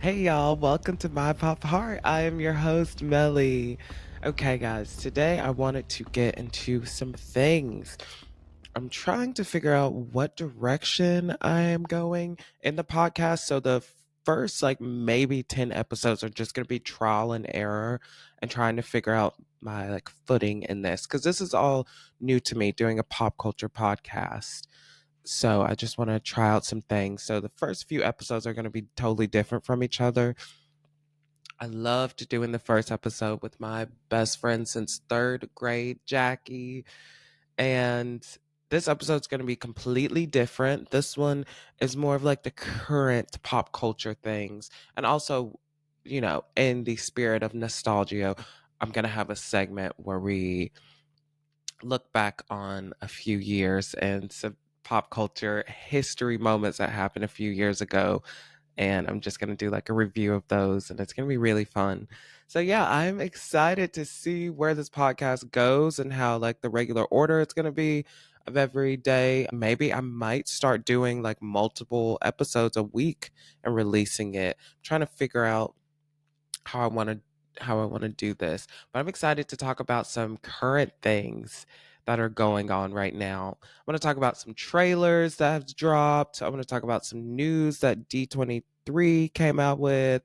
Hey y'all, welcome to My Pop Heart. I am your host, Meli. Okay, guys, today I wanted to get into some things. I'm trying to figure out what direction I am going in the podcast. So, the first, like, maybe 10 episodes are just going to be trial and error and trying to figure out my, like, footing in this because this is all new to me doing a pop culture podcast. So I just want to try out some things. So the first few episodes are going to be totally different from each other. I loved doing the first episode with my best friend since third grade, Jackie. And this episode's going to be completely different. This one is more of like the current pop culture things. And also, in the spirit of nostalgia, I'm going to have a segment where we look back on a few years and some pop culture history moments that happened a few years ago. And I'm just going to do like a review of those, and it's going to be really fun. So, yeah, I'm excited to see where this podcast goes and how, like, the regular order it's going to be of every day. Maybe I might start doing like multiple episodes a week and releasing it. I'm trying to figure out how I want to do this. But I'm excited to talk about some current things that are going on right now. I want to talk about some trailers that have dropped. I want to talk about some news that D23 came out with.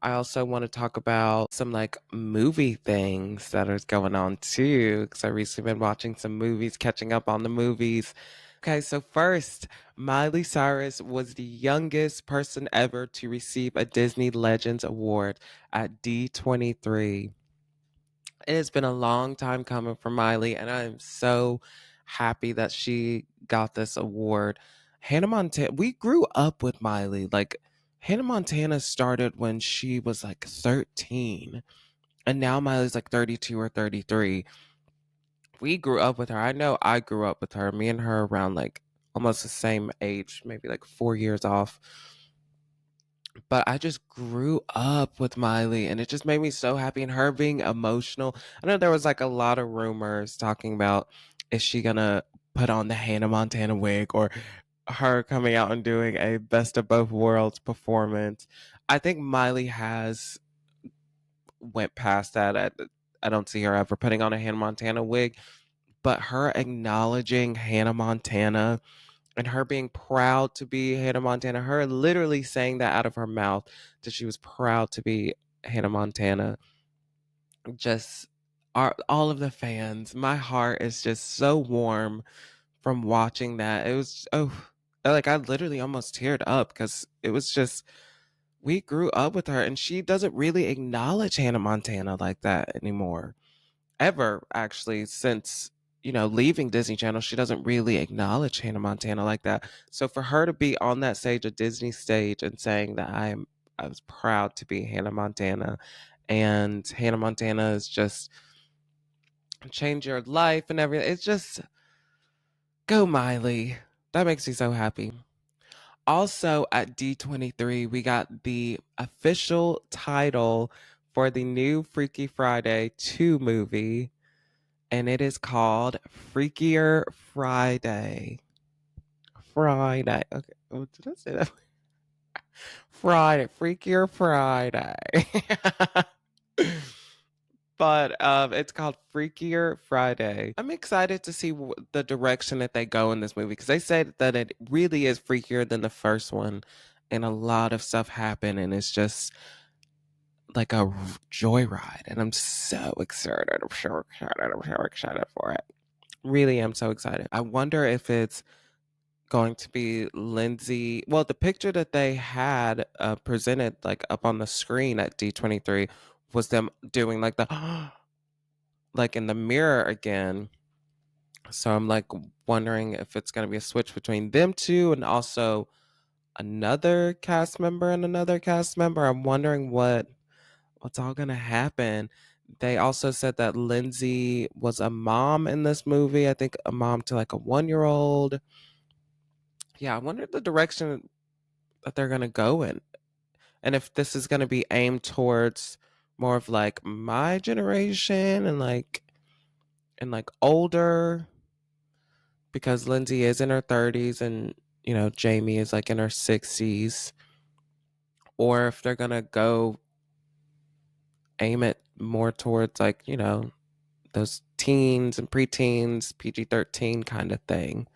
I also want to talk about some like movie things that are going on too, because I recently been watching some movies, catching up on the movies. Okay, so first, Miley Cyrus was the youngest person ever to receive a Disney Legends Award at D23. It has been a long time coming for Miley, and I'm so happy that she got this award. Hannah Montana, we grew up with Miley. Like, Hannah Montana started when she was like 13, and now Miley's like 32 or 33. We grew up with her. I know I grew up with her. Me and her around like almost the same age, maybe like 4 years off. But I just grew up with Miley and it just made me so happy. And her being emotional. I know there was like a lot of rumors talking about, is she gonna put on the Hannah Montana wig, or her coming out and doing a best of both worlds performance. I think Miley has went past that. I don't see her ever putting on a Hannah Montana wig, but her acknowledging Hannah Montana and her being proud to be Hannah Montana, her literally saying that out of her mouth that she was proud to be Hannah Montana. Just all of the fans, my heart is just so warm from watching that. It was, oh, like I literally almost teared up because it was just, we grew up with her and she doesn't really acknowledge Hannah Montana like that anymore, ever, actually, since leaving Disney Channel. She doesn't really acknowledge Hannah Montana like that. So for her to be on that stage, a Disney stage, and saying that I was proud to be Hannah Montana, and Hannah Montana is just change your life and everything. It's just, go Miley. That makes me so happy. Also at D23, we got the official title for the new Freaky Friday 2 movie, and it is called Freakier Friday. Friday. Okay. Oh, did I say that? Friday. Freakier Friday. But it's called Freakier Friday. I'm excited to see the direction that they go in this movie because they said that it really is freakier than the first one, and a lot of stuff happened, and it's just like a joyride. And I'm so excited. I'm so excited. I'm so excited for it. Really am so excited. I wonder if it's going to be Lindsay. Well, the picture that they had presented like up on the screen at D23 was them doing like the like in the mirror again. So I'm like wondering if it's going to be a switch between them two and also another cast member and another cast member. I'm wondering what's all going to happen. They also said that Lindsay was a mom in this movie. I think a mom to like a 1-year old. Yeah, I wonder the direction that they're going to go in, and if this is going to be aimed towards more of like my generation and like older, because Lindsay is in her 30s and Jamie is like in her 60s, or if they're gonna go aim it more towards like, those teens and preteens, PG-13 kind of thing.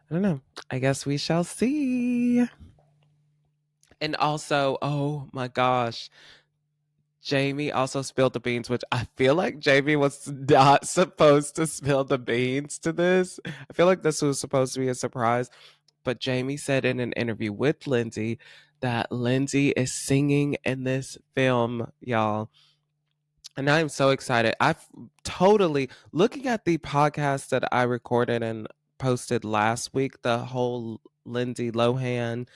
I don't know. I guess we shall see. And also, oh my gosh, Jamie also spilled the beans, which I feel like Jamie was not supposed to spill the beans to this. I feel like this was supposed to be a surprise. But Jamie said in an interview with Lindsay that Lindsay is singing in this film, y'all. And I'm so excited. I've totally looking at the podcast that I recorded and posted last week, the whole Lindsay Lohan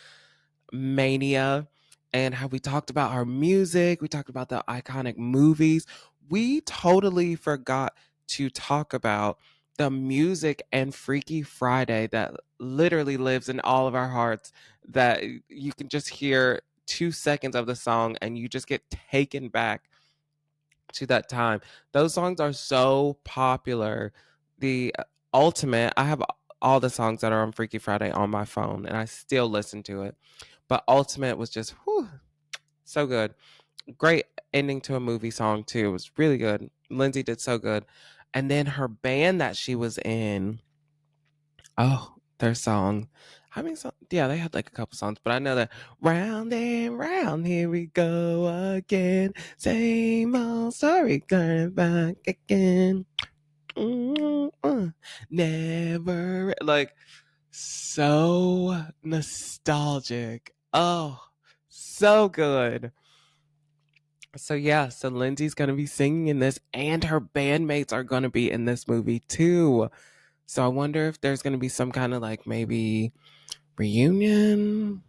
mania, and how we talked about our music, we talked about the iconic movies. We totally forgot to talk about the music and Freaky Friday that literally lives in all of our hearts, that you can just hear 2 seconds of the song and you just get taken back to that time. Those songs are so popular. The Ultimate, I have all the songs that are on Freaky Friday on my phone and I still listen to it. But Ultimate was just whew, so good. Great ending to a movie song too. It was really good. Lindsay did so good. And then her band that she was in, oh, their song. How many songs? Yeah, they had like a couple songs, but I know that round and round, here we go again. Same old story, coming back again. Never like so nostalgic. Oh, so good. So yeah, so Lindsay's gonna be singing in this, and her bandmates are gonna be in this movie too. So I wonder if there's gonna be some kind of like maybe reunion.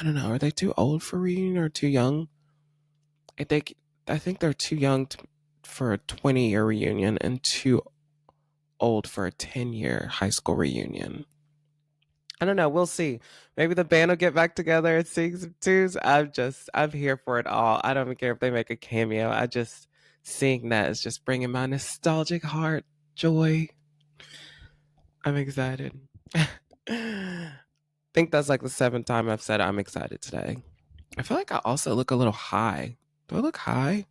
I don't know. Are they too old for reunion or too young? I think I think they're too young for a 20-year reunion and too old for a 10-year high school reunion. I don't know. We'll see. Maybe the band will get back together and sing some tunes. I'm here for it all. I don't even care if they make a cameo. I just seeing that is just bringing my nostalgic heart joy. I'm excited. I think that's like the seventh time I've said I'm excited today. I feel like I also look a little high. Do I look high?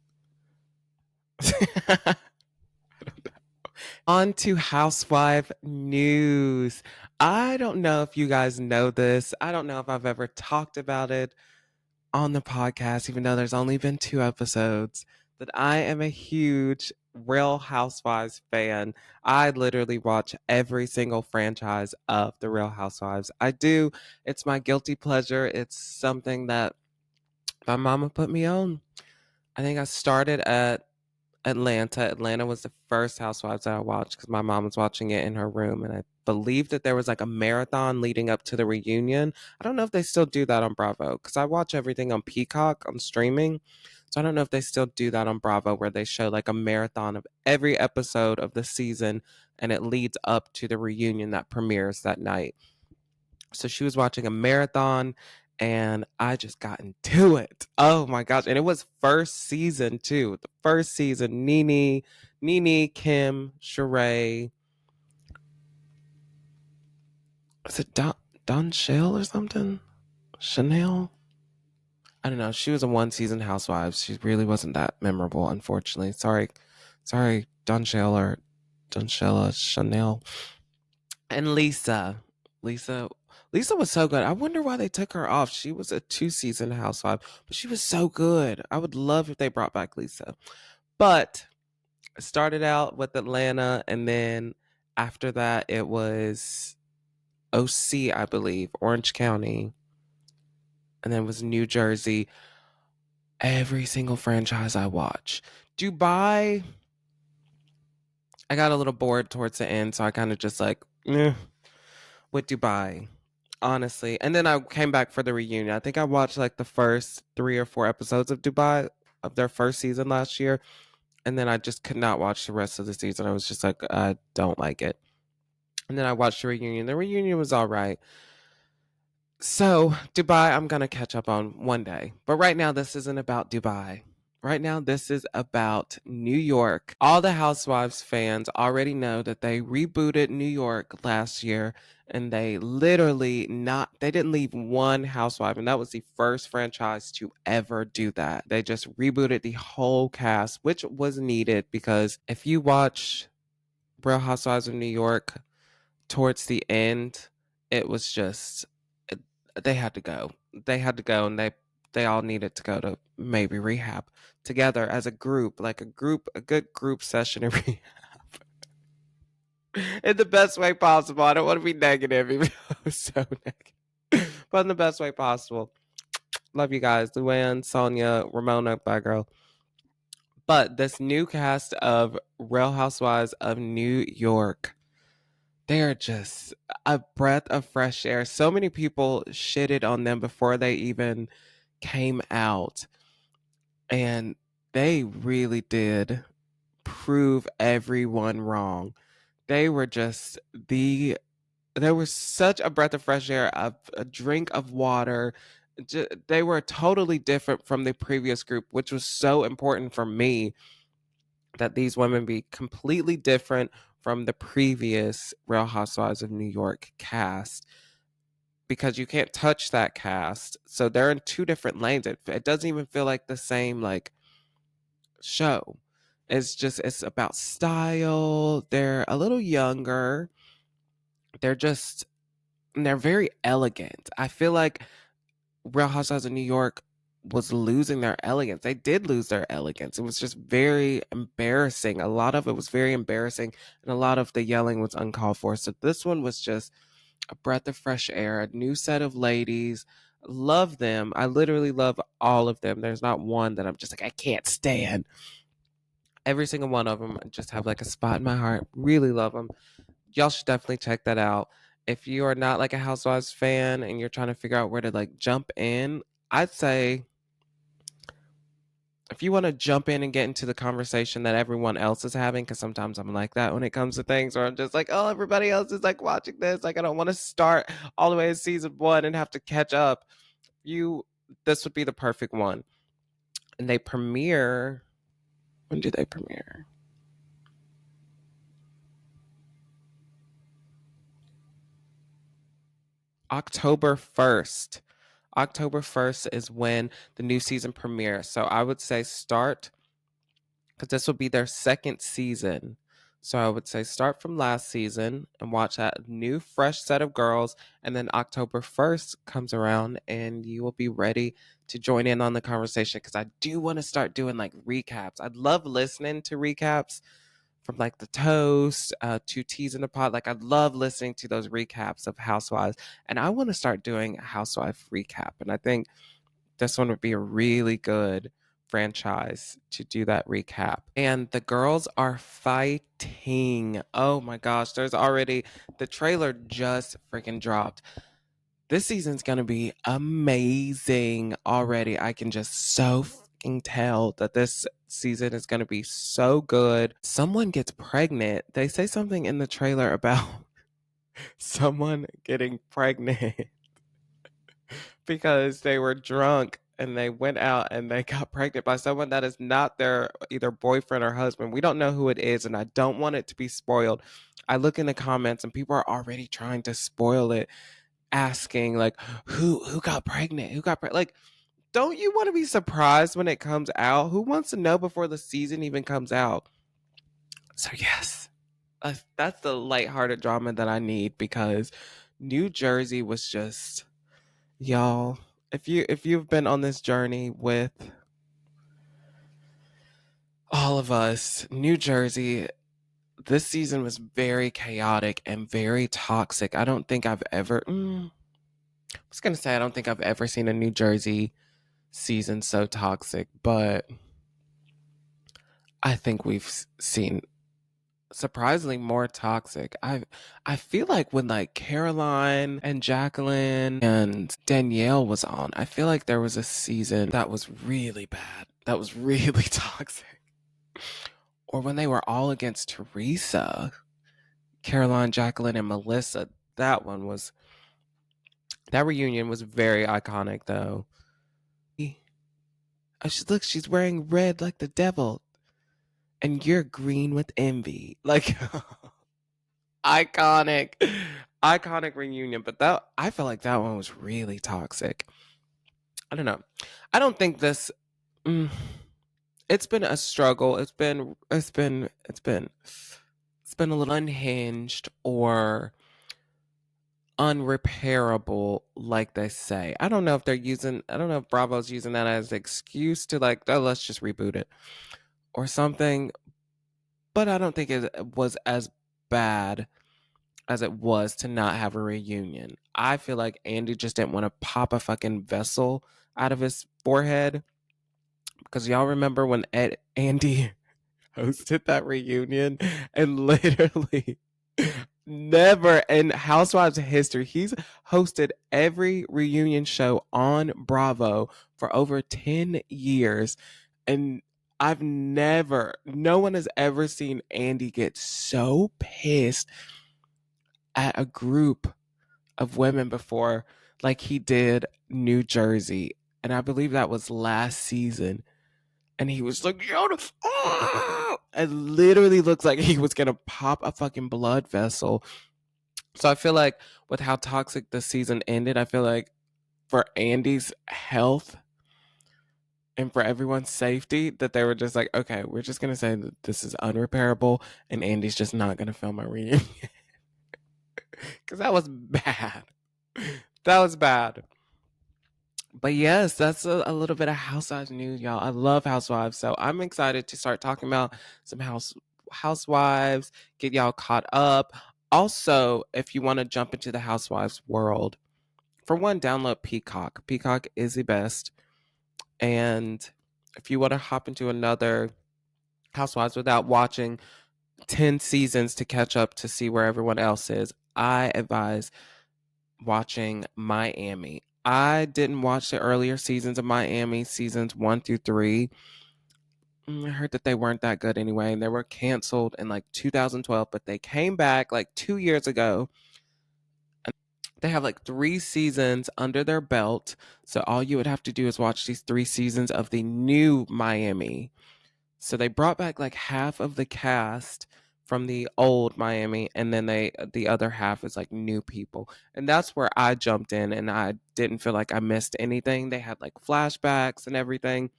On to housewife news. I don't know if you guys know this. I don't know if I've ever talked about it on the podcast, even though there's only been 2 episodes, that I am a huge Real Housewives fan. I literally watch every single franchise of the Real Housewives. I do. It's my guilty pleasure. It's something that my mama put me on. I think I started at Atlanta. Atlanta was the first Housewives that I watched because my mom was watching it in her room, and I believe that there was like a marathon leading up to the reunion. I don't know if they still do that on Bravo because I watch everything on Peacock on streaming. So I don't know if they still do that on Bravo where they show like a marathon of every episode of the season and it leads up to the reunion that premieres that night. So she was watching a marathon and I just got into it. Oh my gosh. And it was first season too. The first season, Nene, Kim, Sheree. Is it Don Shell or something? Chanel? I don't know. She was a 1 season housewife. She really wasn't that memorable, unfortunately. Sorry, Don Shell or Don Shella, Chanel. And Lisa Lisa was so good. I wonder why they took her off. She was a 2 season housewife, but she was so good. I would love if they brought back Lisa. But I started out with Atlanta, and then after that it was OC, I believe, Orange County, and then it was New Jersey. Every single franchise I watch. Dubai, I got a little bored towards the end, so I kind of just like, with Dubai, honestly. And then I came back for the reunion. I think I watched like the first 3 or 4 episodes of Dubai of their first season last year. And then I just could not watch the rest of the season. I was just like, I don't like it. And then I watched the reunion. The reunion was all right. So, Dubai, I'm going to catch up on one day. But right now, this isn't about Dubai. Right now, this is about New York. All the Housewives fans already know that they rebooted New York last year and they didn't leave one housewife. And that was the first franchise to ever do that. They just rebooted the whole cast, which was needed because if you watch Real Housewives of New York towards the end, it was just it- they had to go. They had to go, and they all needed to go to maybe rehab together as a group, like a good group session in rehab in the best way possible. I don't want to be negative, even though I was so negative, but in the best way possible. Love you guys, Luann, Sonia, Ramona, bye girl. But this new cast of Real Housewives of New York, they are just a breath of fresh air. So many people shitted on them before they even came out, and they really did prove everyone wrong. They were just they were such a breath of fresh air, a drink of water. They were totally different from the previous group, which was so important for me that these women be completely different from the previous Real Housewives of New York cast because you can't touch that cast. So they're in two different lanes. It doesn't even feel like the same like show. It's about style. They're a little younger. They're just they're very elegant. I feel like Real Housewives of New York was losing their elegance. They did lose their elegance. It was just very embarrassing. A lot of it was very embarrassing, and a lot of the yelling was uncalled for. So this one was just a breath of fresh air, a new set of ladies. Love them. I literally love all of them. There's not one that I'm just like, I can't stand. Every single one of them just have like a spot in my heart. Really love them. Y'all should definitely check that out. If you are not like a Housewives fan and you're trying to figure out where to like jump in, I'd say if you want to jump in and get into the conversation that everyone else is having, because sometimes I'm like that when it comes to things where I'm just like, oh, everybody else is like watching this. Like, I don't want to start all the way in season one and have to catch up. You, this would be the perfect one. And they premiere. When do they premiere? October 1st. October 1st is when the new season premieres. So I would say start because this will be their second season. So I would say start from last season and watch that new fresh set of girls. And then October 1st comes around and you will be ready to join in on the conversation because I do want to start doing like recaps. I'd love listening to recaps from like the toast to teas in the pot. Like I love listening to those recaps of Housewives. And I want to start doing a Housewife recap. And I think this one would be a really good franchise to do that recap. And the girls are fighting. Oh my gosh, there's already the trailer just freaking dropped. This season's going to be amazing already. I can just so fucking tell that this season is going to be so good. Someone gets pregnant. They say something in the trailer about someone getting pregnant because they were drunk and they went out and they got pregnant by someone that is not their either boyfriend or husband. We don't know who it is, and I don't want it to be spoiled. I look in the comments and people are already trying to spoil it, asking like, who got pregnant? Who got pregnant? Like, don't you want to be surprised when it comes out? Who wants to know before the season even comes out? So yes, that's the lighthearted drama that I need because New Jersey was just y'all, if you've been on this journey with all of us, New Jersey, this season was very chaotic and very toxic. I don't think I've ever I was going to say I don't think I've ever seen a New Jersey season so toxic, but I think we've seen surprisingly more toxic. I feel like when like Caroline and Jacqueline and Danielle was on, I feel like there was a season that was really bad. That was really toxic. Or when they were all against Teresa, Caroline, Jacqueline, and Melissa. That one was that reunion was very iconic though. Look, she's wearing red like the devil, and you're green with envy. Like, iconic, iconic reunion. But that I feel like that one was really toxic. I don't know. I don't think this. Mm, it's been a struggle. It's been a little unhinged or unrepairable, like they say. I don't know if they're using. I don't know if Bravo's using that as an excuse to like, oh, let's just reboot it or something. But I don't think it was as bad as it was to not have a reunion. I feel like Andy just didn't want to pop a fucking vessel out of his forehead because y'all remember when Andy hosted that reunion and literally never in Housewives history, he's hosted every reunion show on Bravo for over 10 years. And no one has ever seen Andy get so pissed at a group of women before, like he did New Jersey. And I believe that was last season. And he was like, it literally looks like he was gonna pop a fucking blood vessel. So I feel like with how toxic the season ended, I feel like for Andy's health and for everyone's safety, that they were just like, okay, we're just gonna say that this is unrepairable, and Andy's just not gonna film a reunion because that was bad. That was bad. But yes, that's a little bit of Housewives news, y'all. I love Housewives, so I'm excited to start talking about some Housewives, get y'all caught up. Also, if you want to jump into the Housewives world, for one, download Peacock. Peacock is the best. And if you want to hop into another Housewives without watching 10 seasons to catch up to see where everyone else is, I advise watching Miami. I didn't watch the earlier seasons of Miami, seasons 1 through 3. I heard that they weren't that good anyway, and they were canceled in like 2012, but they came back like 2 years ago. They have like 3 seasons under their belt. So all you would have to do is watch these 3 seasons of the new Miami. So they brought back like half of the cast from the old Miami, and then the other half is like new people. And that's where I jumped in, and I didn't feel like I missed anything. They had like flashbacks and everything.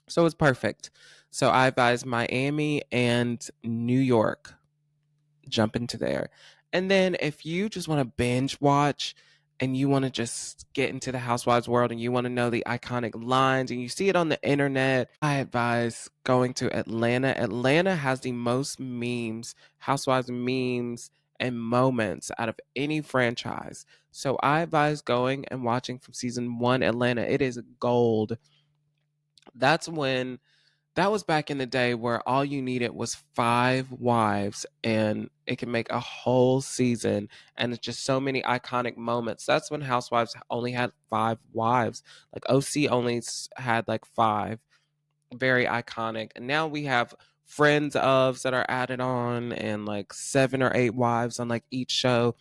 So it was perfect. So I advise Miami and New York, jump into there. And then if you just want to binge watch and you want to just get into the Housewives world and you want to know the iconic lines and you see it on the internet, I advise going to Atlanta. Atlanta has the most memes, Housewives memes, and moments out of any franchise. So I advise going and watching from season 1 Atlanta. It is gold. That's when that was back in the day where all you needed was 5 wives and it can make a whole season, and it's just so many iconic moments. That's when Housewives only had 5 wives. Like OC only had like 5. Very iconic. And now we have friends ofs that are added on and like 7 or 8 wives on like each show.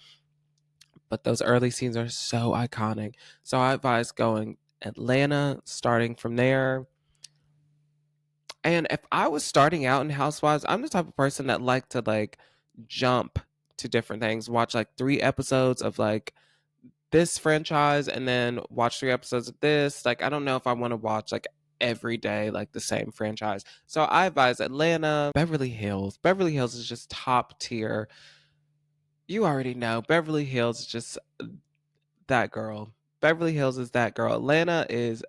But those early scenes are so iconic. So I advise going Atlanta, starting from there. And if I was starting out in Housewives, I'm the type of person that like to like jump to different things, watch like 3 episodes of like this franchise and then watch 3 episodes of this. Like I don't know if I want to watch like every day like the same franchise. So I advise Atlanta, Beverly Hills. Beverly Hills is just top tier. You already know Beverly Hills is just that girl. Beverly Hills is that girl. Atlanta is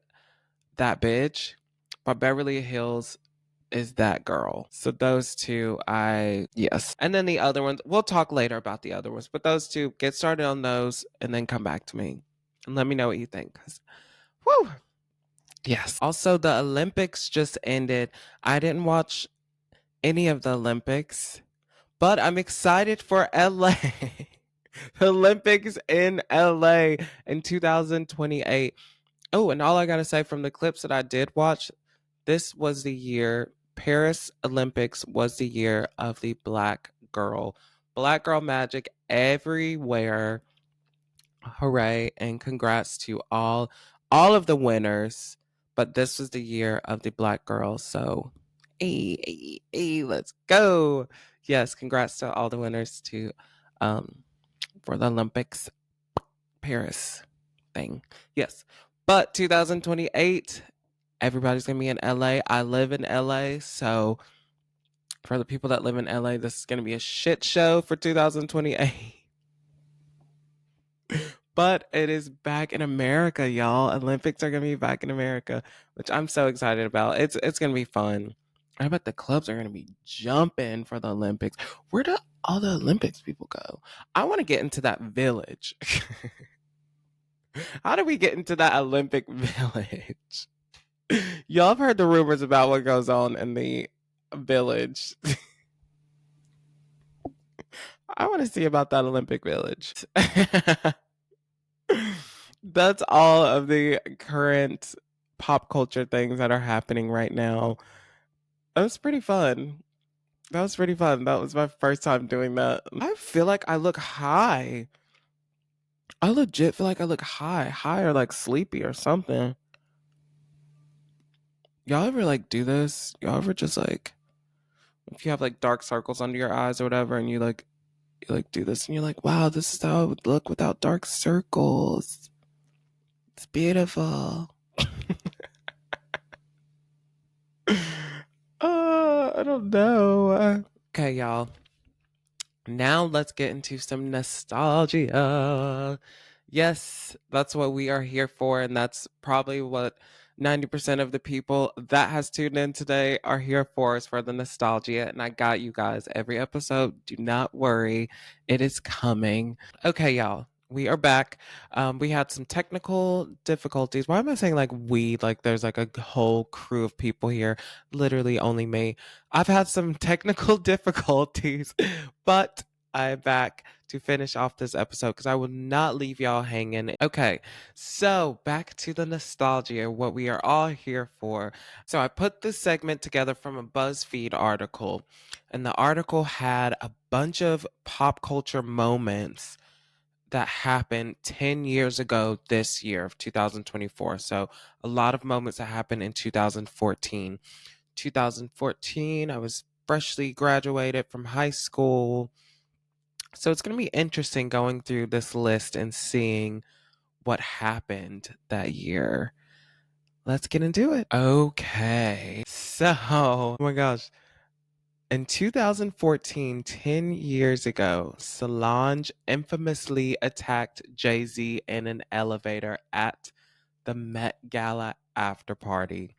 that bitch. But Beverly Hills is that girl. So those two, yes. And then the other ones, we'll talk later about the other ones, but those two, get started on those and then come back to me and let me know what you think. 'Cause, whew, yes. Also, the Olympics just ended. I didn't watch any of the Olympics, but I'm excited for LA. Olympics in LA in 2028. Oh, and all I got to say from the clips that I did watch, this was the year, Paris Olympics was the year of the black girl. Black girl magic everywhere. Hooray and congrats to all of the winners. but this was the year of the black girls. So, let's go. Yes, congrats to all the winners to um for the Olympics Paris thing. Yes. But 2028, everybody's going to be in LA. I live in LA, so for the people that live in LA, this is going to be a shit show for 2028. But it is back in America, y'all. Olympics are gonna be back in America, which I'm so excited about. It's gonna be fun. I bet the clubs are gonna be jumping for the Olympics. Where do all the Olympics people go? I want to get into that village. How do we get into that Olympic village? Y'all have heard the rumors about what goes on in the village. I want to see about that Olympic village. That's all of the current pop culture things that are happening right now. That was pretty fun. That was pretty fun. That was my first time doing that. I feel like I look high. I legit feel like I look high or like sleepy or something. Y'all ever like do this? Y'all ever just like if you have like dark circles under your eyes or whatever and you do this and you're like, wow, this is how it would look without dark circles. It's beautiful. I don't know. Okay, y'all. Now let's get into some nostalgia. Yes, that's what we are here for, and that's probably what 90% of the people that has tuned in today are here for is for the nostalgia. And I got you guys every episode. Do not worry, it is coming. Okay, y'all. We are back. We had some technical difficulties. Why am I saying like we? Like there's like a whole crew of people here. Literally only me. I've had some technical difficulties, but I'm back to finish off this episode because I will not leave y'all hanging. Okay, so back to the nostalgia, what we are all here for. So I put this segment together from a BuzzFeed article, and the article had a bunch of pop culture moments that happened 10 years ago this year of 2024. So a lot of moments that happened in 2014. 2014, I was freshly graduated from high school. So it's going to be interesting going through this list and seeing what happened that year. Let's get into it. Okay. So, oh my gosh. In 2014, 10 years ago, Solange infamously attacked Jay-Z in an elevator at the Met Gala after party.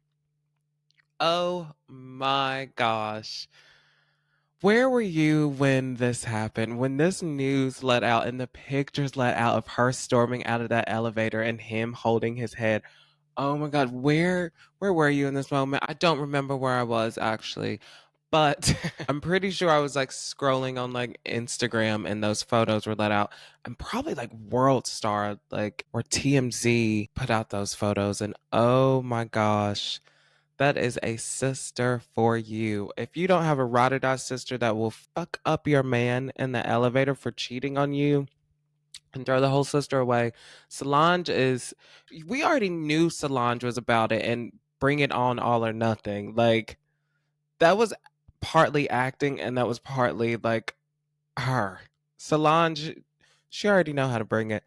Oh my gosh. Where were you when this happened? When this news let out and the pictures let out of her storming out of that elevator and him holding his head? Oh my God, where were you in this moment? I don't remember where I was actually, but I'm pretty sure I was like scrolling on like Instagram and those photos were let out. I'm probably like World Star, like or TMZ put out those photos, and oh my gosh. That is a sister for you. If you don't have a ride or die sister that will fuck up your man in the elevator for cheating on you and throw the whole sister away, Solange is. We already knew Solange was about it and bring it on all or nothing. Like, that was partly acting and that was partly like her. Solange, she already know how to bring it.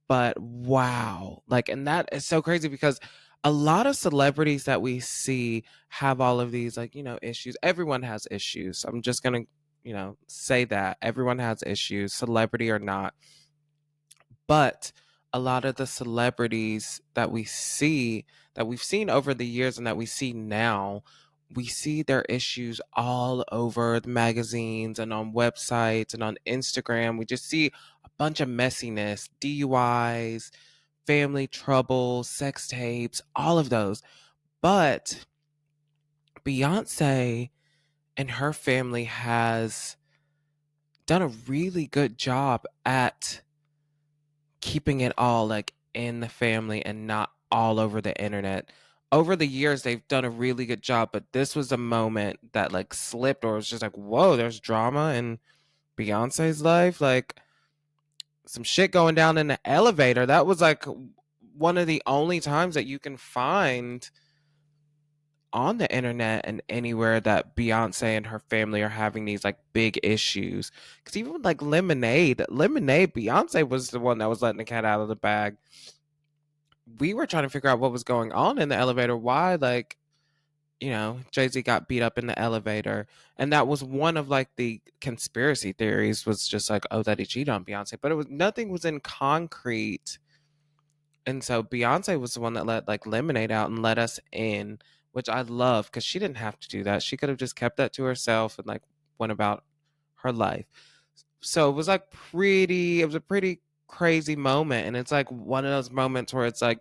But wow, like, and that is so crazy because a lot of celebrities that we see have all of these, like, issues. Everyone has issues. I'm just gonna, say that everyone has issues, celebrity or not. But a lot of the celebrities that we see, that we've seen over the years and that we see now, we see their issues all over the magazines and on websites and on Instagram. We just see a bunch of messiness, DUIs, family trouble, sex tapes, all of those. But Beyonce and her family has done a really good job at keeping it all like in the family and not all over the internet. Over the years, they've done a really good job, but this was a moment that like slipped or was just like, whoa, there's drama in Beyonce's life. Like some shit going down in the elevator. That was like, one of the only times that you can find on the internet and anywhere that Beyonce and her family are having these like big issues. Because even with, like Lemonade, Beyonce was the one that was letting the cat out of the bag. We were trying to figure out what was going on in the elevator. Why, like, Jay Z got beat up in the elevator, and that was one of like the conspiracy theories. Was just like, oh, that he cheated on Beyonce, but it was nothing was in concrete. And so Beyonce was the one that let like Lemonade out and let us in, which I love because she didn't have to do that. She could have just kept that to herself and like went about her life. So it was like it was a pretty crazy moment. And it's like one of those moments where it's like,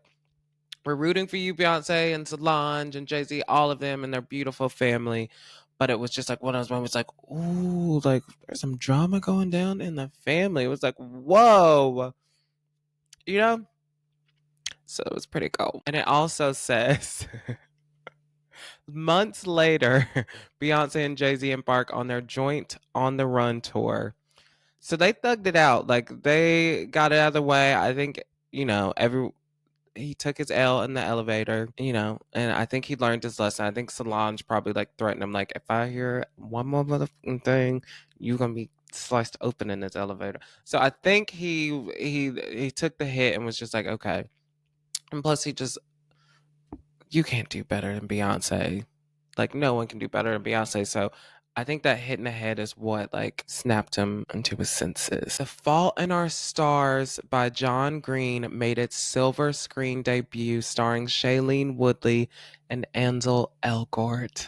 we're rooting for you, Beyonce and Solange and Jay Z, all of them and their beautiful family. But it was just like one of those moments like, ooh, like there's some drama going down in the family. It was like, whoa, you know? So it was pretty cool. And it also says months later, Beyonce and Jay Z embark on their joint On the Run tour. So they thugged it out. Like they got it out of the way. I think, every he took his L in the elevator, and I think he learned his lesson. I think Solange probably like threatened him, like, if I hear one more motherfucking thing, you're gonna be sliced open in this elevator. So I think he took the hit and was just like, okay. And plus you can't do better than Beyonce. Like no one can do better than Beyonce. So I think that hit in the head is what like snapped him into his senses. The Fault in Our Stars by John Green made its silver screen debut starring Shailene Woodley and Ansel Elgort.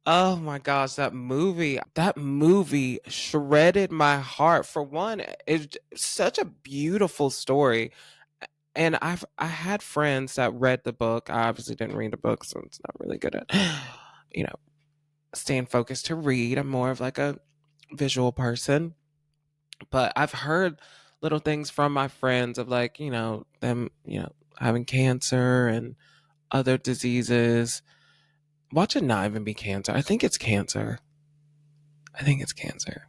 Oh my gosh, that movie. That movie shredded my heart. For one, it's such a beautiful story. And I had friends that read the book. I obviously didn't read the book, so it's not really good at you know, staying focused to read. I'm more of like a visual person. But I've heard little things from my friends of like, them, having cancer and other diseases. Watch it not even be cancer. I think it's cancer. I think it's cancer.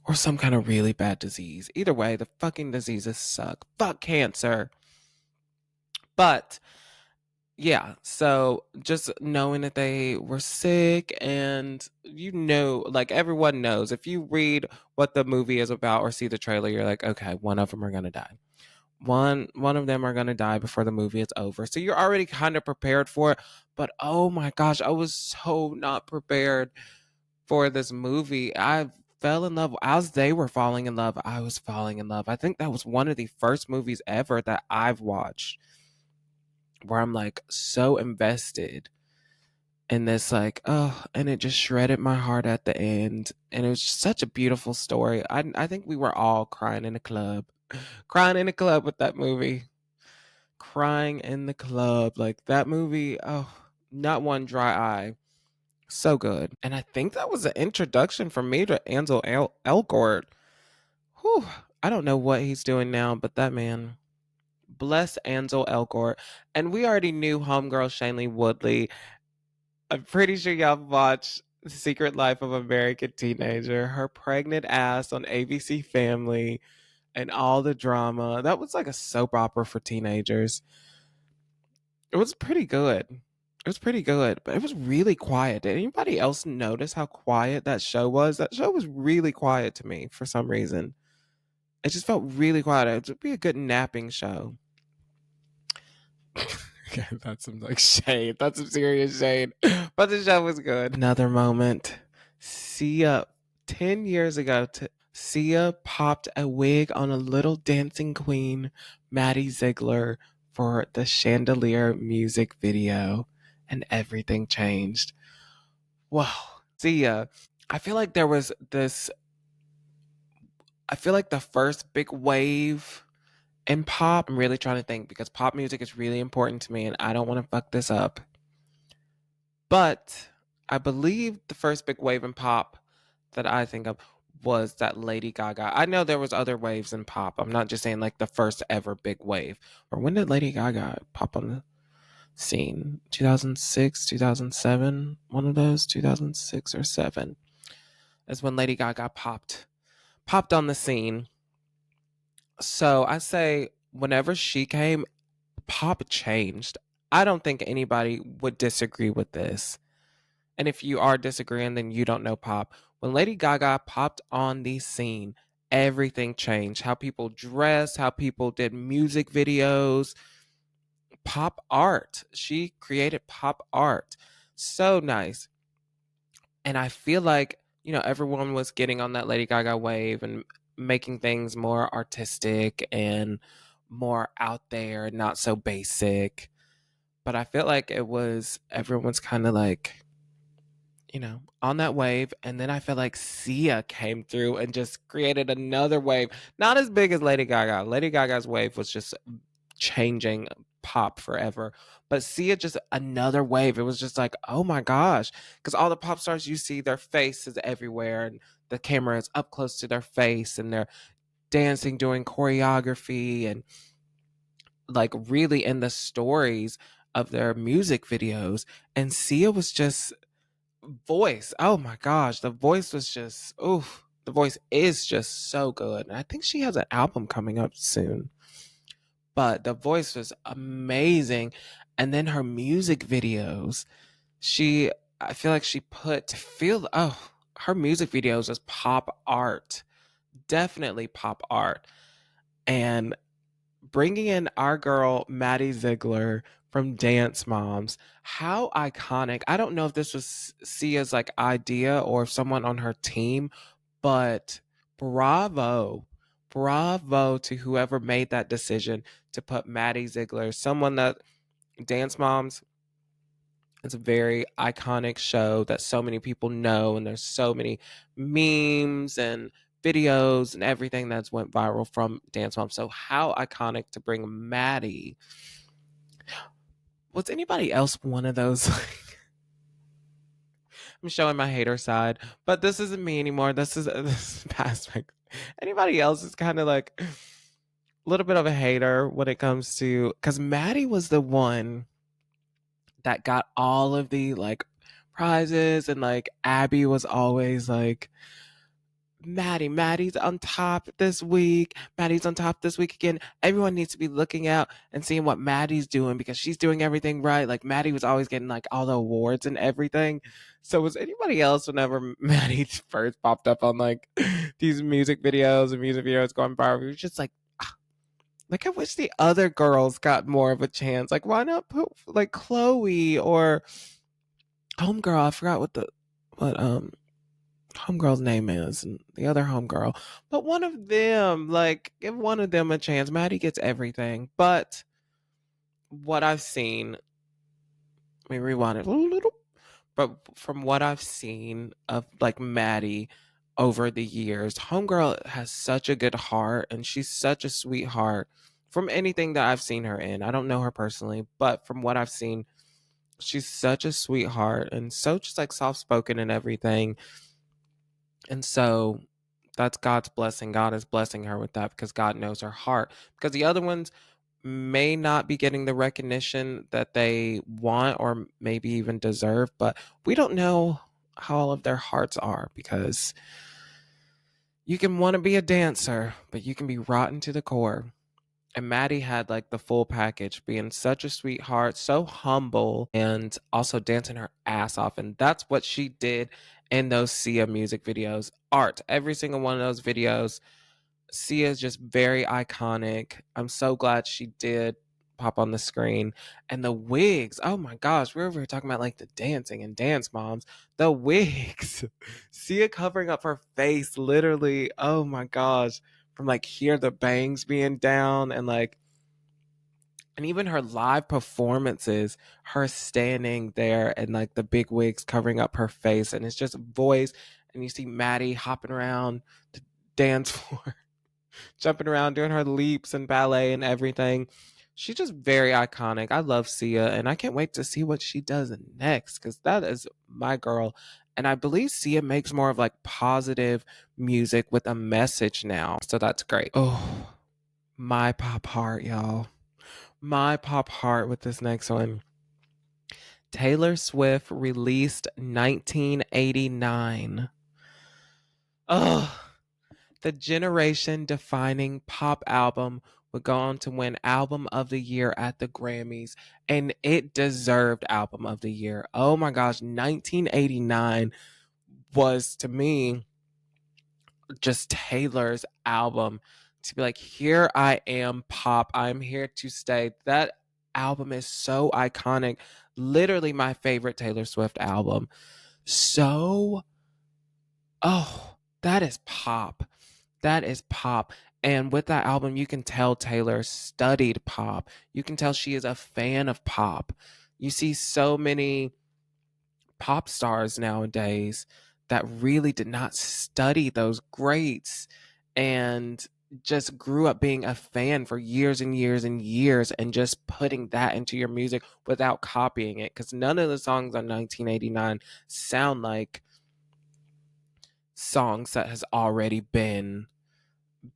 Or some kind of really bad disease. Either way, the fucking diseases suck. Fuck cancer. But yeah, so just knowing that they were sick and like everyone knows if you read what the movie is about or see the trailer, you're like, okay, one of them are gonna die. One of them are gonna die before the movie is over. So you're already kind of prepared for it. But oh my gosh, I was so not prepared for this movie. I fell in love as they were falling in love. I was falling in love. I think that was one of the first movies ever that I've watched where I'm like so invested in this, like, oh, and it just shredded my heart at the end. And it was just such a beautiful story. I think we were all crying in the club, crying in the club with that movie, crying in the club. Like that movie, oh, not one dry eye. So good. And I think that was an introduction for me to Ansel Elgort. Whew. I don't know what he's doing now, but that man, bless Ansel Elgort. And we already knew homegirl Shailene Woodley. I'm pretty sure y'all watched Secret Life of American Teenager. Her pregnant ass on ABC Family and all the drama. That was like a soap opera for teenagers. It was pretty good. It was pretty good, but it was really quiet. Did anybody else notice how quiet that show was? That show was really quiet to me for some reason. It just felt really quiet. It would be a good napping show. Okay, that's some like shade. That's some serious shade. But the show was good. Another moment. Sia, 10 years ago, Sia popped a wig on a little dancing queen, Maddie Ziegler, for the Chandelier music video, and everything changed. Wow. Sia, I feel like there was this, I feel like the first big wave in pop, I'm really trying to think because pop music is really important to me and I don't want to fuck this up. But I believe the first big wave in pop that I think of was that Lady Gaga. I know there was other waves in pop. I'm not just saying like the first ever big wave. Or when did Lady Gaga pop on the scene? 2006, 2007, one of those, 2006 or 7 is when Lady Gaga popped on the scene. So I say whenever she came, pop changed. I don't think anybody would disagree with this. And if you are disagreeing, then you don't know pop. When Lady Gaga popped on the scene, everything changed. How people dressed, how people did music videos, pop art. She created pop art. So nice. And I feel like, everyone was getting on that Lady Gaga wave and making things more artistic and more out there, not so basic. But I feel like everyone's kind of like, on that wave. And then I feel like Sia came through and just created another wave. Not as big as Lady Gaga. Lady Gaga's wave was just changing pop forever. But Sia just another wave. It was just like, oh my gosh. Because all the pop stars you see, their face is everywhere and the camera is up close to their face and they're dancing, doing choreography and like really in the stories of their music videos. And Sia was just voice. Oh my gosh. The voice was just, oof. The voice is just so good. And I think she has an album coming up soon. But the voice was amazing. And then her music videos, I feel like her music videos is pop art. Definitely pop art. And bringing in our girl Maddie Ziegler from Dance Moms. How iconic. I don't know if this was Sia's like idea or if someone on her team, but bravo. Bravo to whoever made that decision to put Maddie Ziegler, someone that Dance Moms is a very iconic show that so many people know, and there's so many memes and videos and everything that's went viral from Dance Moms. So how iconic to bring Maddie. Was anybody else one of those? I'm showing my hater side, but this isn't me anymore. This is past. Anybody else is kind of like a little bit of a hater when it comes to, because Maddie was the one that got all of the like prizes, and like Abby was always like, Maddie's on top this week. Maddie's on top this week again. Everyone needs to be looking out and seeing what Maddie's doing because she's doing everything right. Like Maddie was always getting like all the awards and everything. So was anybody else whenever Maddie first popped up on like these music videos and music videos going viral? We were just like I wish the other girls got more of a chance. Like why not put like Chloe or Homegirl? I forgot what homegirl's name is and the other homegirl. But one of them, like, give one of them a chance. Maddie gets everything. But what I've seen, let me rewind it a little. But from what I've seen of like Maddie over the years, homegirl has such a good heart and she's such a sweetheart from anything that I've seen her in. I don't know her personally, but from what I've seen, she's such a sweetheart and so just like soft spoken and everything. And so that's God's blessing. God is blessing her with that because God knows her heart. Because the other ones may not be getting the recognition that they want or maybe even deserve, but we don't know how all of their hearts are because you can want to be a dancer, but you can be rotten to the core. And Maddie had like the full package, being such a sweetheart, so humble, and also dancing her ass off. And that's what she did in those Sia music videos. Art. Every single one of those videos. Sia is just very iconic. I'm so glad she did pop on the screen. And the wigs. Oh my gosh. We're over here talking about like the dancing and Dance Moms. The wigs. Sia covering up her face, literally. Oh my gosh, from like here the bangs being down and like, and even her live performances, her standing there and like the big wigs covering up her face, and it's just voice, and you see Maddie hopping around the dance floor, jumping around, doing her leaps and ballet and everything. She's just very iconic. I love Sia, and I can't wait to see what she does next because that is my girl. And I believe Sia makes more of like positive music with a message now. So that's great. Oh, my pop heart, y'all. My pop heart with this next one. Taylor Swift released 1989. Oh, The generation defining pop album would go on to win Album of the Year at the Grammys, and it deserved Album of the Year. Oh my gosh, 1989 was to me just Taylor's album to be like, here I am, pop. I'm here to stay. That album is so iconic. Literally my favorite Taylor Swift album. So, oh, that is pop. That is pop. And with that album, you can tell Taylor studied pop. You can tell she is a fan of pop. You see so many pop stars nowadays that really did not study those greats and just grew up being a fan for years and years and years and just putting that into your music without copying it, because none of the songs on 1989 sound like songs that has already been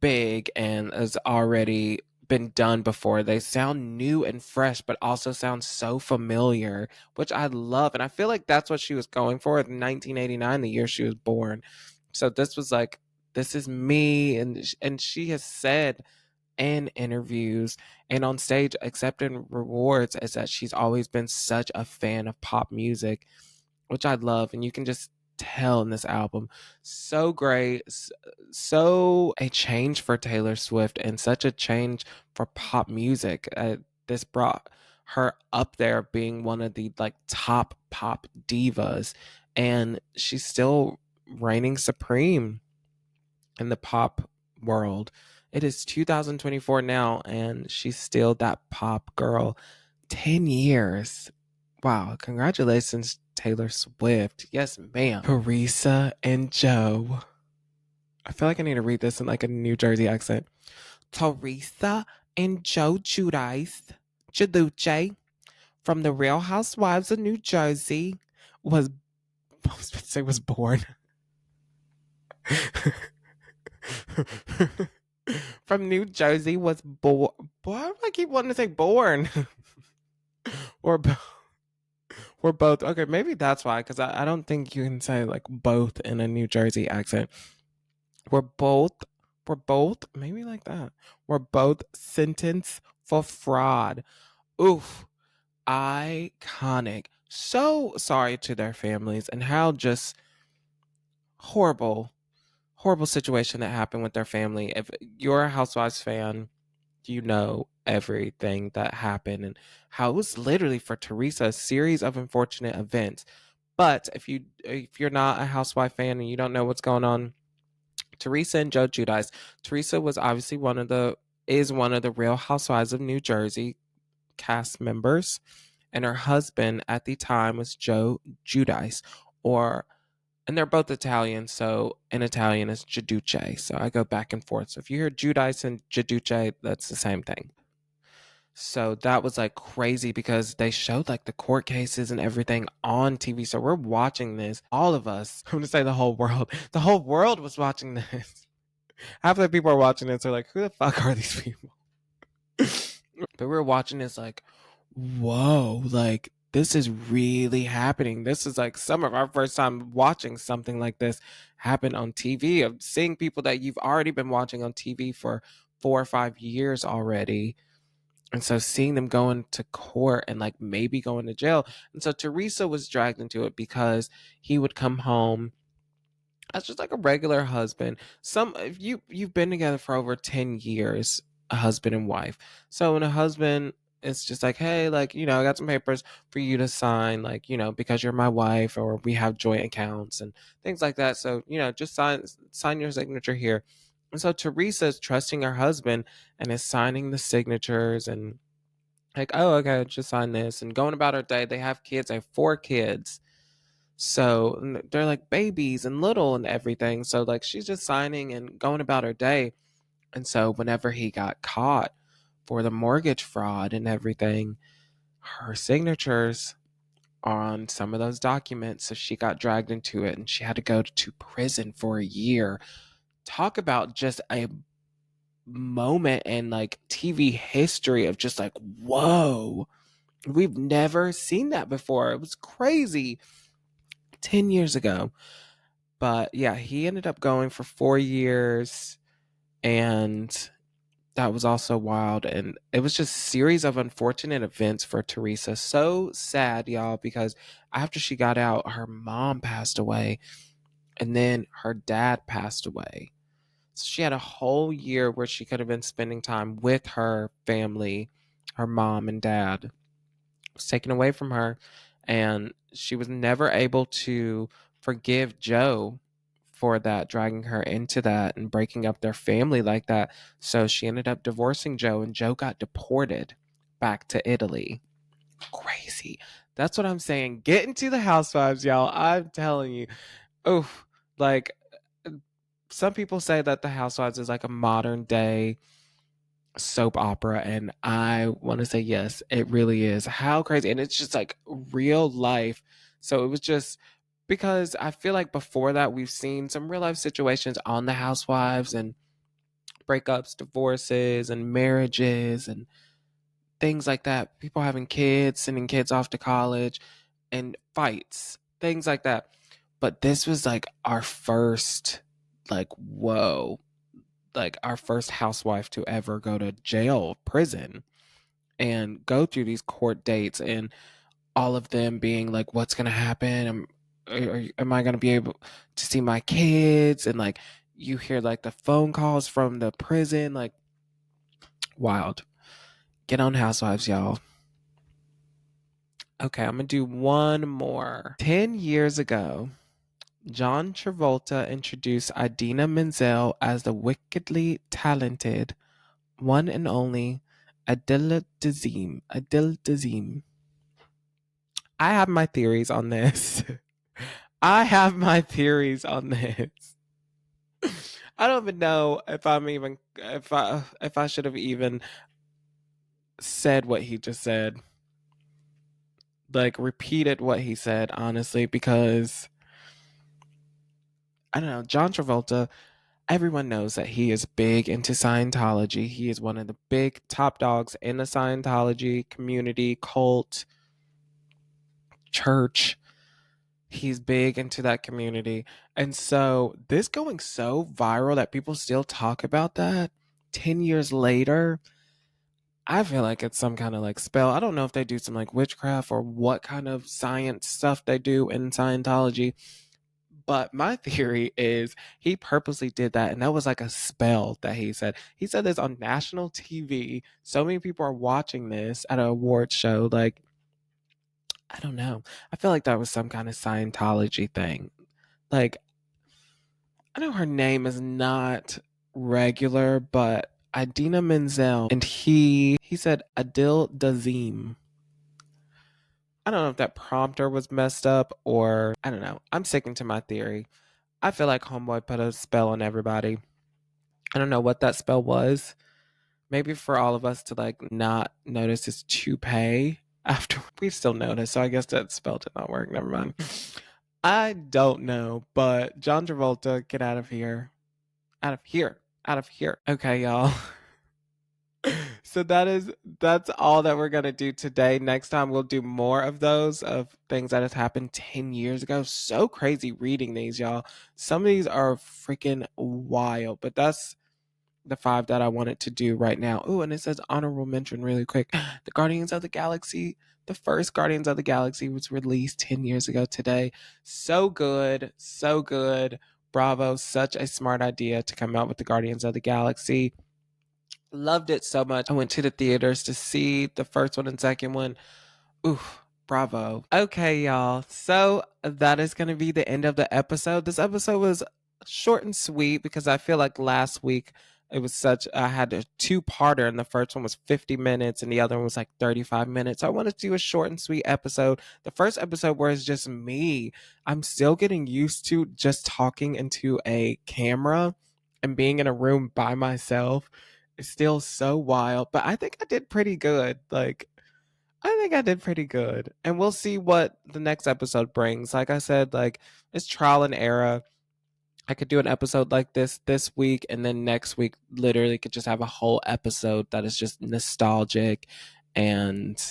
big and has already been done before. They sound new and fresh, but also sound so familiar, which I love. And I feel like that's what she was going for in 1989, the year she was born. So this was like, this is me. And she has said in interviews and on stage, accepting rewards, is that she's always been such a fan of pop music, which I love. And you can just tell in this album. So great. So a change for Taylor Swift and such a change for pop music. This brought her up there being one of the like top pop divas, and she's still reigning supreme in the pop world. It is 2024 now, and she's still that pop girl. 10 years. Wow. Congratulations, Taylor Swift. Yes, ma'am. Teresa and Joe. I feel like I need to read this in like a New Jersey accent. Teresa and Joe Giudice from the Real Housewives of New Jersey was, I was going to say was born. From New Jersey was born. Why do I keep wanting to say born? or we're both. Okay, maybe that's why, because I don't think you can say like both in a New Jersey accent. We're both, maybe like that. We're both sentenced for fraud. Oof, iconic. So sorry to their families and how just horrible, horrible situation that happened with their family. If you're a Housewives fan, you know everything that happened and how it was literally for Teresa a series of unfortunate events. But if you're not a Housewife fan and you don't know what's going on, Teresa and Joe Giudice. Teresa was obviously one of the Real Housewives of New Jersey cast members, and her husband at the time was Joe Giudice, and they're both Italian, so in Italian it's Giudice. So I go back and forth. So if you hear Giudice and Giudice, that's the same thing. So that was like crazy because they showed like the court cases and everything on TV. So we're watching this. All of us, I'm gonna say the whole world. The whole world was watching this. Half the people are watching this are like, who the fuck are these people? But we're watching this like, whoa, like this is really happening. This is like some of our first time watching something like this happen on TV, of seeing people that you've already been watching on TV for 4 or 5 years already. And so seeing them going to court and like maybe going to jail. And so Teresa was dragged into it because he would come home as just like a regular husband. If you've been together for over 10 years, a husband and wife. So when a husband is just like, hey, like, I got some papers for you to sign, like, because you're my wife, or we have joint accounts and things like that. So, just sign your signature here. And so Teresa is trusting her husband and is signing the signatures and like, oh, okay, just sign this and going about her day. They have kids. They have 4 kids. So they're like babies and little and everything. So like she's just signing and going about her day. And so whenever he got caught for the mortgage fraud and everything, her signatures are on some of those documents. So she got dragged into it and she had to go to prison for a year. Talk about just a moment in like TV history of just like, whoa, we've never seen that before. It was crazy. 10 years ago. But yeah, he ended up going for 4 years, and that was also wild. And it was just series of unfortunate events for Teresa. So sad, y'all, because after she got out, her mom passed away, and then her dad passed away. So she had a whole year where she could have been spending time with her family, her mom and dad was taken away from her, and she was never able to forgive Joe for that, dragging her into that and breaking up their family like that. So she ended up divorcing Joe, and Joe got deported back to Italy. Crazy. That's what I'm saying. Get into the Housewives, y'all. I'm telling you. Oh, like some people say that the Housewives is like a modern day soap opera, and I want to say yes, it really is. How crazy. And it's just like real life. So it was just because I feel like before that we've seen some real life situations on the Housewives, and breakups, divorces, and marriages, and things like that. People having kids, sending kids off to college, and fights, things like that. But this was like our first, like, whoa, like our first housewife to ever go to jail, prison, and go through these court dates, and all of them being like, what's going to happen? Am I going to be able to see my kids? And like, you hear like the phone calls from the prison, like, wild. Get on Housewives, y'all. Okay, I'm going to do one more. 10 years ago, John Travolta introduced Idina Menzel as the wickedly talented one and only Adele Dazeem. Adele Dazeem. I have my theories on this. I have my theories on this. I don't even know if I should have even said what he just said. Like repeated what he said, honestly, because I don't know, John Travolta, everyone knows that he is big into Scientology. He is one of the big top dogs in the Scientology community, cult, church. He's big into that community. And so this going so viral that people still talk about that 10 years later, I feel like it's some kind of like spell. I don't know if they do some like witchcraft or what kind of science stuff they do in Scientology. But my theory is he purposely did that. And that was like a spell that he said. He said this on national TV. So many people are watching this at an award show. Like, I don't know. I feel like that was some kind of Scientology thing. Like, I know her name is not regular, but Idina Menzel, and he said Adil Dazim. I don't know if that prompter was messed up, or I don't know. I'm sticking to my theory. I feel like Homeboy put a spell on everybody. I don't know what that spell was. Maybe for all of us to like not notice his toupee after we still noticed. So I guess that spell did not work. Never mind. I don't know, but John Travolta, get out of here. Out of here. Out of here. Okay, y'all. So that's all that we're gonna do today. Next time we'll do more of those of things that has happened 10 years ago. So crazy reading these, y'all. Some of these are freaking wild, but that's the five that I wanted to do right now. Oh, and it says honorable mention really quick. The Guardians of the Galaxy, the first Guardians of the Galaxy was released 10 years ago today. So good, so good. Bravo, such a smart idea to come out with the Guardians of the Galaxy. Loved it so much. I went to the theaters to see the first one and second one. Oof, bravo. Okay, y'all. So that is going to be the end of the episode. This episode was short and sweet because I feel like last week it was I had a two-parter, and the first one was 50 minutes and the other one was like 35 minutes. So I wanted to do a short and sweet episode. The first episode where it's just me, I'm still getting used to just talking into a camera and being in a room by myself. It's still so wild, but I think I did pretty good. Like, I think I did pretty good. And we'll see what the next episode brings. Like I said, like it's trial and error. I could do an episode like this week, and then next week literally could just have a whole episode that is just nostalgic and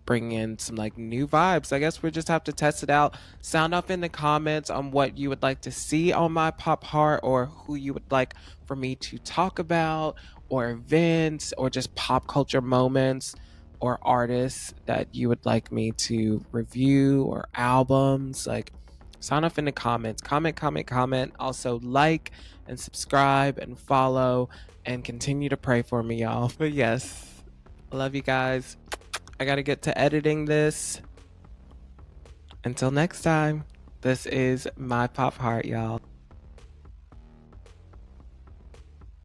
bring in some like new vibes. I guess we'll just have to test it out. Sound off in the comments on what you would like to see on my Pop Heart, or who you would like for me to talk about, or events, or just pop culture moments, or artists that you would like me to review, or albums. Like, sound off in the comments. Comment, comment, comment. Also, like and subscribe and follow and continue to pray for me, y'all. But yes, I love you guys. I got to get to editing this. Until next time, this is my Pop Heart, y'all.